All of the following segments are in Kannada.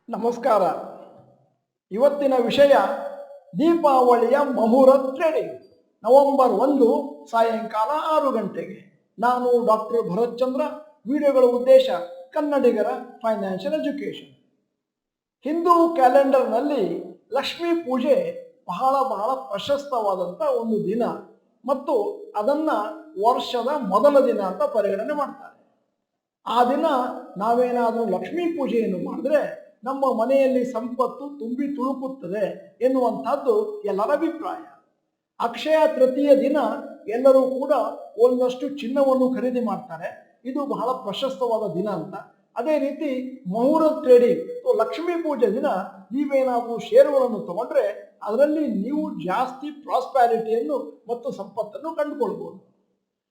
ನಮಸ್ಕಾರ. ಇವತ್ತಿನ ವಿಷಯ ದೀಪಾವಳಿಯ ಮುಹೂರ್ತ ಟ್ರೇಡಿಂಗ್. ನವೆಂಬರ್ 1 ಸಾಯಂಕಾಲ 6 ಗಂಟೆಗೆ. ನಾನು ಡಾಕ್ಟರ್ ಭರತ್ ಚಂದ್ರ. ವಿಡಿಯೋಗಳ ಉದ್ದೇಶ ಕನ್ನಡಿಗರ ಫೈನಾನ್ಷಿಯಲ್ ಎಜುಕೇಶನ್. ಹಿಂದೂ ಕ್ಯಾಲೆಂಡರ್ನಲ್ಲಿ ಲಕ್ಷ್ಮೀ ಪೂಜೆ ಬಹಳ ಪ್ರಶಸ್ತವಾದಂಥ ಒಂದು ದಿನ ಮತ್ತು ಅದನ್ನ ವರ್ಷದ ಮೊದಲ ದಿನ ಅಂತ ಪರಿಗಣನೆ ಮಾಡ್ತಾರೆ. ಆ ದಿನ ನಾವೇನಾದರೂ ಲಕ್ಷ್ಮೀ ಪೂಜೆಯನ್ನು ಮಾಡಿದ್ರೆ ನಮ್ಮ ಮನೆಯಲ್ಲಿ ಸಂಪತ್ತು ತುಂಬಿ ತುಳುಕುತ್ತದೆ ಎನ್ನುವಂಥದ್ದು ಎಲ್ಲರ ಅಭಿಪ್ರಾಯ. ಅಕ್ಷಯ ತೃತೀಯ ದಿನ ಎಲ್ಲರೂ ಕೂಡ ಒಂದಷ್ಟು ಚಿನ್ನವನ್ನು ಖರೀದಿ ಮಾಡ್ತಾರೆ. ಇದು ಬಹಳ ಪ್ರಶಸ್ತವಾದ ದಿನ ಅಂತ. ಅದೇ ರೀತಿ ಮುಹೂರ್ತ ಟ್ರೇಡಿಂಗ್ ಲಕ್ಷ್ಮೀ ಪೂಜೆ ದಿನ ನೀವೇನಾದರೂ ಷೇರುಗಳನ್ನು ತಗೊಂಡ್ರೆ ಅದರಲ್ಲಿ ನೀವು ಜಾಸ್ತಿ ಪ್ರಾಸ್ಪ್ಯಾರಿಟಿಯನ್ನು ಮತ್ತು ಸಂಪತ್ತನ್ನು ಕಂಡುಕೊಳ್ಬೋದು.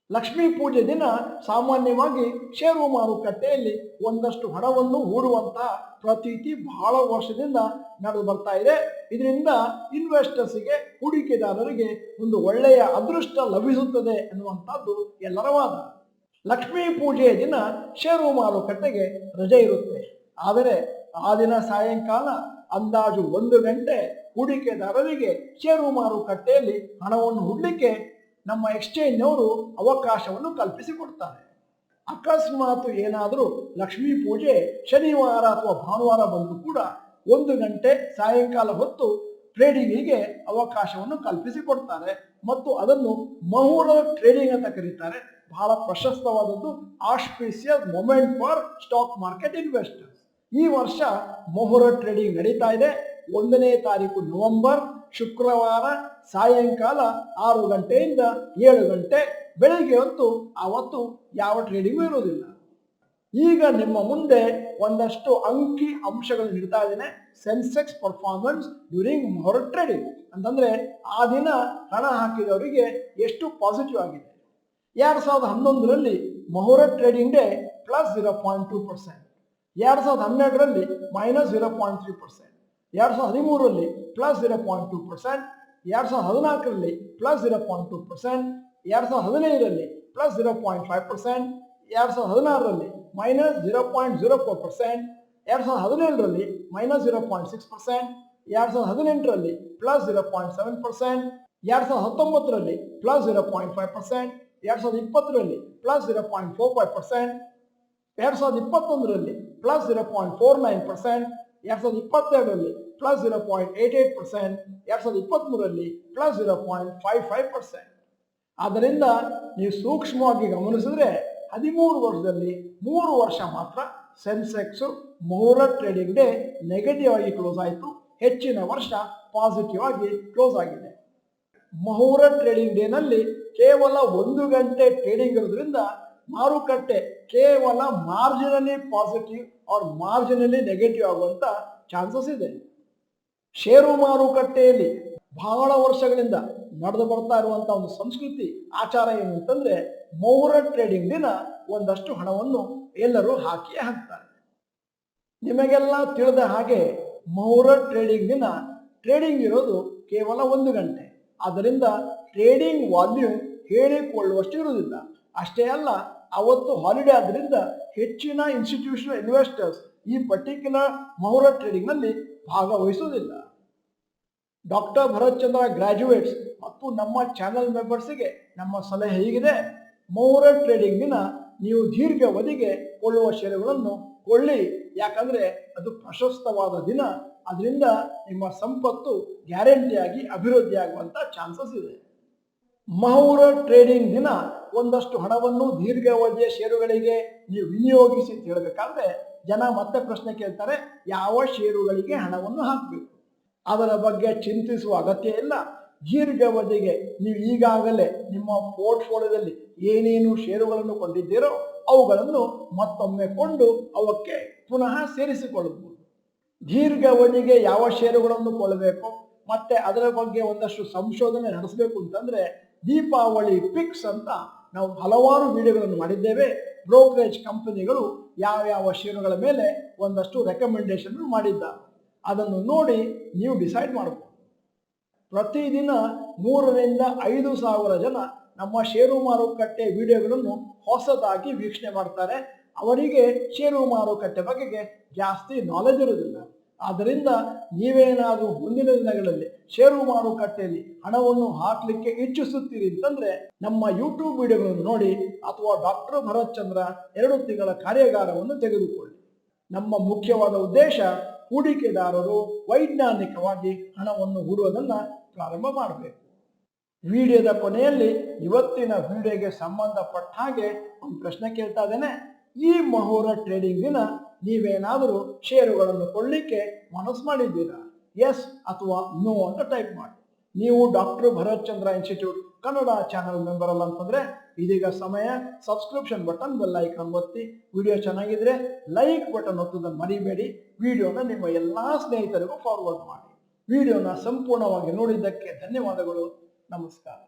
ಲಕ್ಷ್ಮೀ ಪೂಜೆ ದಿನ ಸಾಮಾನ್ಯವಾಗಿ ಷೇರು ಮಾರುಕಟ್ಟೆಯಲ್ಲಿ ಒಂದಷ್ಟು ಹಣವನ್ನು ಹೂಡುವಂತಹ ಪ್ರತೀತಿ ಬಹಳ ವರ್ಷದಿಂದ ನಡೆದು ಬರ್ತಾ ಇದೆ. ಇದರಿಂದ ಇನ್ವೆಸ್ಟರ್ಸ್ಗೆ, ಹೂಡಿಕೆದಾರರಿಗೆ ಒಂದು ಒಳ್ಳೆಯ ಅದೃಷ್ಟ ಲಭಿಸುತ್ತದೆ ಎನ್ನುವಂಥದ್ದು ಎಲ್ಲರ ವಾದ. ಲಕ್ಷ್ಮೀ ಪೂಜೆಯ ದಿನ ಷೇರು ಮಾರುಕಟ್ಟೆಗೆ ರಜೆ ಇರುತ್ತೆ. ಆದರೆ ಆ ದಿನ ಸಾಯಂಕಾಲ ಅಂದಾಜು 1 ಗಂಟೆ ಹೂಡಿಕೆದಾರರಿಗೆ ಷೇರು ಮಾರುಕಟ್ಟೆಯಲ್ಲಿ ಹಣವನ್ನು ಹೂಡಲಿಕ್ಕೆ ನಮ್ಮ ಎಕ್ಸ್ಚೇಂಜ್ನವರು ಅವಕಾಶವನ್ನು ಕಲ್ಪಿಸಿಕೊಡ್ತಾರೆ. ಅಕಸ್ಮಾತ್ ಏನಾದರೂ ಲಕ್ಷ್ಮೀ ಪೂಜೆ ಶನಿವಾರ ಅಥವಾ ಭಾನುವಾರ ಬಂದರೂ ಕೂಡ 1 ಗಂಟೆ ಸಾಯಂಕಾಲ ಹೊತ್ತು ಟ್ರೇಡಿಂಗಿಗೆ ಅವಕಾಶವನ್ನು ಕಲ್ಪಿಸಿಕೊಡ್ತಾರೆ ಮತ್ತು ಅದನ್ನು ಮುಹೂರ್ತ ಟ್ರೇಡಿಂಗ್ ಅಂತ ಕರೀತಾರೆ. ಬಹಳ ಪ್ರಶಸ್ತವಾದದ್ದು, auspicious moment for stock market investors. ಈ ವರ್ಷ ಮುಹೂರ್ತ ಟ್ರೇಡಿಂಗ್ ನಡೀತಾ ಇದೆ. 1ನೇ ತಾರೀಕು ನವೆಂಬರ್ ಶುಕ್ರವಾರ ಸಾಯಂಕಾಲ 6 ಗಂಟೆಯಿಂದ 7 ಗಂಟೆ. ಬೆಳಿಗ್ಗೆ ಹೊತ್ತು ಆವತ್ತು ಯಾವ ಟ್ರೇಡಿಂಗು ಇರುವುದಿಲ್ಲ. ಈಗ ನಿಮ್ಮ ಮುಂದೆ ಒಂದಷ್ಟು ಅಂಕಿ ಅಂಶಗಳು ನೀಡ್ತಾ ಇದ್ದೇನೆ. ಸೆನ್ಸೆಕ್ಸ್ ಪರ್ಫಾರ್ಮೆನ್ಸ್ ಡ್ಯೂರಿಂಗ್ ಮುಹೂರ್ತ ಟ್ರೇಡಿಂಗ್ ಅಂತಂದ್ರೆ ಆ ದಿನ ಹಣ ಹಾಕಿದವರಿಗೆ ಎಷ್ಟು ಪಾಸಿಟಿವ್ ಆಗಿದೆ. 2011ರಲ್ಲಿ ಮುಹೂರ್ತ ಟ್ರೇಡಿಂಗ್ ಡೇ +0.2%, 2012ರಲ್ಲಿ -0.3%, 2013ರಲ್ಲಿ +0.2%, 2014ರಲ್ಲಿ +0.2%, 2015ರಲ್ಲಿ +0.5%, 2016ರಲ್ಲಿ -0.04%, 2017ರಲ್ಲಿ -0.6%, 2018ರಲ್ಲಿ +0.7%, 2019ರಲ್ಲಿ +0.5%, 2020ರಲ್ಲಿ +0.45%, 2021ರಲ್ಲಿ +0.49%, 2022ರಲ್ಲಿ +0.88%, 2023ರಲ್ಲಿ +0.55%. ಆದ್ದರಿಂದ ನೀವು ಸೂಕ್ಷ್ಮವಾಗಿ ಗಮನಿಸಿದ್ರೆ 13 ವರ್ಷದಲ್ಲಿ 3 ವರ್ಷ ಮಾತ್ರ ಸೆನ್ಸೆಕ್ಸ್ ಮುಹೂರ್ತ ಟ್ರೇಡಿಂಗ್ ಡೇ ನೆಗೆಟಿವ್ ಆಗಿ ಕ್ಲೋಸ್ ಆಯಿತು. ಹೆಚ್ಚಿನ ವರ್ಷ ಪಾಸಿಟಿವ್ ಆಗಿ ಕ್ಲೋಸ್ ಆಗಿದೆ. ಮುಹೂರ್ತ ಟ್ರೇಡಿಂಗ್ ಡೇನಲ್ಲಿ ಕೇವಲ 1 ಗಂಟೆ ಟ್ರೇಡಿಂಗ್ ಇರೋದ್ರಿಂದ ಮಾರುಕಟ್ಟೆ ಕೇವಲ marginally positive or marginally negative ಆಗುವಂತ ಚಾನ್ಸಸ್ ಇದೆ. ಷೇರು ಮಾರುಕಟ್ಟೆಯಲ್ಲಿ ಬಹಳ ವರ್ಷಗಳಿಂದ ನಡೆದು ಬರ್ತಾ ಇರುವಂತಹ ಒಂದು ಸಂಸ್ಕೃತಿ, ಆಚಾರ ಏನು ಅಂತಂದ್ರೆ ಮುಹೂರ್ತ ಟ್ರೇಡಿಂಗ್ ದಿನ ಒಂದಷ್ಟು ಹಣವನ್ನು ಎಲ್ಲರೂ ಹಾಕಿಯೇ ಹಾಕ್ತಾರೆ. ನಿಮಗೆಲ್ಲ ತಿಳಿದ ಹಾಗೆ ಮುಹೂರ್ತ ಟ್ರೇಡಿಂಗ್ ದಿನ ಟ್ರೇಡಿಂಗ್ ಇರೋದು ಕೇವಲ 1 ಗಂಟೆ. ಆದ್ದರಿಂದ ಟ್ರೇಡಿಂಗ್ ವಾಲ್ಯೂಮ್ ಹೇಳಿಕೊಳ್ಳುವಷ್ಟು ಇರುವುದಿಲ್ಲ. ಅಷ್ಟೇ ಅಲ್ಲ, ಅವತ್ತು ಹಾಲಿಡೇ ಆದ್ದರಿಂದ ಹೆಚ್ಚಿನ ಇನ್ಸ್ಟಿಟ್ಯೂಷನಲ್ ಇನ್ವೆಸ್ಟರ್ಸ್ ಈ ಪರ್ಟಿಕ್ಯುಲರ್ ಮುಹೂರ್ತ ಟ್ರೇಡಿಂಗ್ ನಲ್ಲಿ ಭಾಗವಹಿಸುವುದಿಲ್ಲ. ಡಾಕ್ಟರ್ ಭರತ್ ಚಂದ್ರ ಗ್ರಾಜ್ಯುಯೇಟ್ಸ್ ಮತ್ತು ನಮ್ಮ ಚಾನೆಲ್ ಮೆಂಬರ್ಸ್ಗೆ ನಮ್ಮ ಸಲಹೆ ಹೀಗಿದೆ: ಮುಹೂರ್ತ ಟ್ರೇಡಿಂಗ್ ದಿನ ನೀವು ದೀರ್ಘಾವಧಿಗೆ ಕೊಳ್ಳುವ ಷೇರುಗಳನ್ನು ಕೊಳ್ಳಿ. ಯಾಕಂದ್ರೆ ಅದು ಪ್ರಶಸ್ತವಾದ ದಿನ. ಅದರಿಂದ ನಿಮ್ಮ ಸಂಪತ್ತು ಗ್ಯಾರಂಟಿಯಾಗಿ ಅಭಿವೃದ್ಧಿ ಆಗುವಂತ ಚಾನ್ಸಸ್ ಇದೆ. ಮುಹೂರ್ತ ಟ್ರೇಡಿಂಗ್ ದಿನ ಒಂದಷ್ಟು ಹಣವನ್ನು ದೀರ್ಘಾವಧಿಯ ಷೇರುಗಳಿಗೆ ನೀವು ವಿನಿಯೋಗಿಸಿ ಅಂತ ಹೇಳಬೇಕಾದ್ರೆ ಜನ ಮತ್ತೆ ಪ್ರಶ್ನೆ ಕೇಳ್ತಾರೆ, ಯಾವ ಷೇರುಗಳಿಗೆ ಹಣವನ್ನು ಹಾಕಬೇಕು? ಅದರ ಬಗ್ಗೆ ಚಿಂತಿಸುವ ಅಗತ್ಯ ಇಲ್ಲ. ದೀರ್ಘಾವಧಿಗೆ ನೀವು ಈಗಾಗಲೇ ನಿಮ್ಮ ಪೋರ್ಟ್ಫೋಲಿಯೋದಲ್ಲಿ ಏನೇನು ಷೇರುಗಳನ್ನು ಕೊಂಡಿದ್ದೀರೋ ಅವುಗಳನ್ನು ಮತ್ತೊಮ್ಮೆ ಕೊಂಡು ಅವಕ್ಕೆ ಪುನಃ ಸೇರಿಸಿಕೊಳ್ಳಬಹುದು. ದೀರ್ಘಾವಧಿಗೆ ಯಾವ ಷೇರುಗಳನ್ನು ಕೊಳ್ಳಬೇಕು ಮತ್ತೆ ಅದರ ಬಗ್ಗೆ ಒಂದಷ್ಟು ಸಂಶೋಧನೆ ನಡೆಸಬೇಕು ಅಂತಂದ್ರೆ ದೀಪಾವಳಿ ಪಿಕ್ಸ್ ಅಂತ ನಾವು ಹಲವಾರು ವಿಡಿಯೋಗಳನ್ನು ಮಾಡಿದ್ದೇವೆ. ಬ್ರೋಕರೇಜ್ ಕಂಪನಿಗಳು ಯಾವ ಷೇರುಗಳ ಮೇಲೆ ಒಂದಷ್ಟು ರೆಕಮೆಂಡೇಶನ್ ಮಾಡಿದ್ದಾರೆ. ಅದನ್ನು ನೋಡಿ ನೀವು ಡಿಸೈಡ್ ಮಾಡಬಹುದು. ಪ್ರತಿದಿನ 3ರಿಂದ 5 ಸಾವಿರ ಜನ ನಮ್ಮ ಷೇರು ಮಾರುಕಟ್ಟೆ ವಿಡಿಯೋಗಳನ್ನು ಹೊಸದಾಗಿ ವೀಕ್ಷಣೆ ಮಾಡ್ತಾರೆ. ಅವರಿಗೆ ಷೇರು ಮಾರುಕಟ್ಟೆ ಬಗೆಗೆ ಜಾಸ್ತಿ ನಾಲೆಜ್ ಇರುವುದಿಲ್ಲ. ಆದ್ದರಿಂದ ನೀವೇನಾದರೂ ಮುಂದಿನ ದಿನಗಳಲ್ಲಿ ಷೇರು ಮಾರುಕಟ್ಟೆಯಲ್ಲಿ ಹಣವನ್ನು ಹಾಕಲಿಕ್ಕೆ ಇಚ್ಛಿಸುತ್ತೀರಿ ಅಂತಂದ್ರೆ ನಮ್ಮ ಯೂಟ್ಯೂಬ್ ವಿಡಿಯೋಗಳನ್ನು ನೋಡಿ ಅಥವಾ ಡಾಕ್ಟರ್ ಭರತ್ ಚಂದ್ರ 2 ತಿಂಗಳ ಕಾರ್ಯಾಗಾರವನ್ನು ತೆಗೆದುಕೊಳ್ಳಿ. ನಮ್ಮ ಮುಖ್ಯವಾದ ಉದ್ದೇಶ ಹೂಡಿಕೆದಾರರು ವೈಜ್ಞಾನಿಕವಾಗಿ ಹಣವನ್ನು ಹೂಡುವುದನ್ನ ಪ್ರಾರಂಭ ಮಾಡಬೇಕು. ವಿಡಿಯೋದ ಕೊನೆಯಲ್ಲಿ ಇವತ್ತಿನ ವಿಡಿಯೋಗೆ ಸಂಬಂಧಪಟ್ಟ ಹಾಗೆ ಒಂದು ಪ್ರಶ್ನೆ ಕೇಳ್ತಾ ಇದ್ದೇನೆ. ಈ ಮಹೋರ ಟ್ರೇಡಿಂಗ್ ದಿನ ನೀವೇನಾದರೂ ಷೇರುಗಳನ್ನು ಕೊಳ್ಳಿಕ್ಕೆ ಮನಸ್ಸು ಮಾಡಿದ್ದೀರಾ? ಎಸ್ ಅಥವಾ ನೋ ಅಂತ ಟೈಪ್ ಮಾಡಿ. ನೀವು ಡಾಕ್ಟರ್ ಭರತ್ ಚಂದ್ರ ಇನ್ಸ್ಟಿಟ್ಯೂಟ್ ಕನ್ನಡ ಚಾನಲ್ ಮೆಂಬರ್ ಅಲ್ಲ ಅಂತಂದ್ರೆ ಇದೀಗ ಸಮಯ ಸಬ್ಸ್ಕ್ರಿಪ್ಷನ್ ಬಟನ್ ಬೆಲ್ ಐಕಾನ್ ಒತ್ತಿ. ವಿಡಿಯೋ ಚೆನ್ನಾಗಿದ್ರೆ ಲೈಕ್ ಬಟನ್ ಒತ್ತೋದನ್ನು ಮರಿಬೇಡಿ. ವಿಡಿಯೋನ ನಿಮ್ಮ ಎಲ್ಲಾ ಸ್ನೇಹಿತರಿಗೂ ಫಾರ್ವರ್ಡ್ ಮಾಡಿ. ವಿಡಿಯೋನ ಸಂಪೂರ್ಣವಾಗಿ ನೋಡಿದ್ದಕ್ಕೆ ಧನ್ಯವಾದಗಳು. ನಮಸ್ಕಾರ.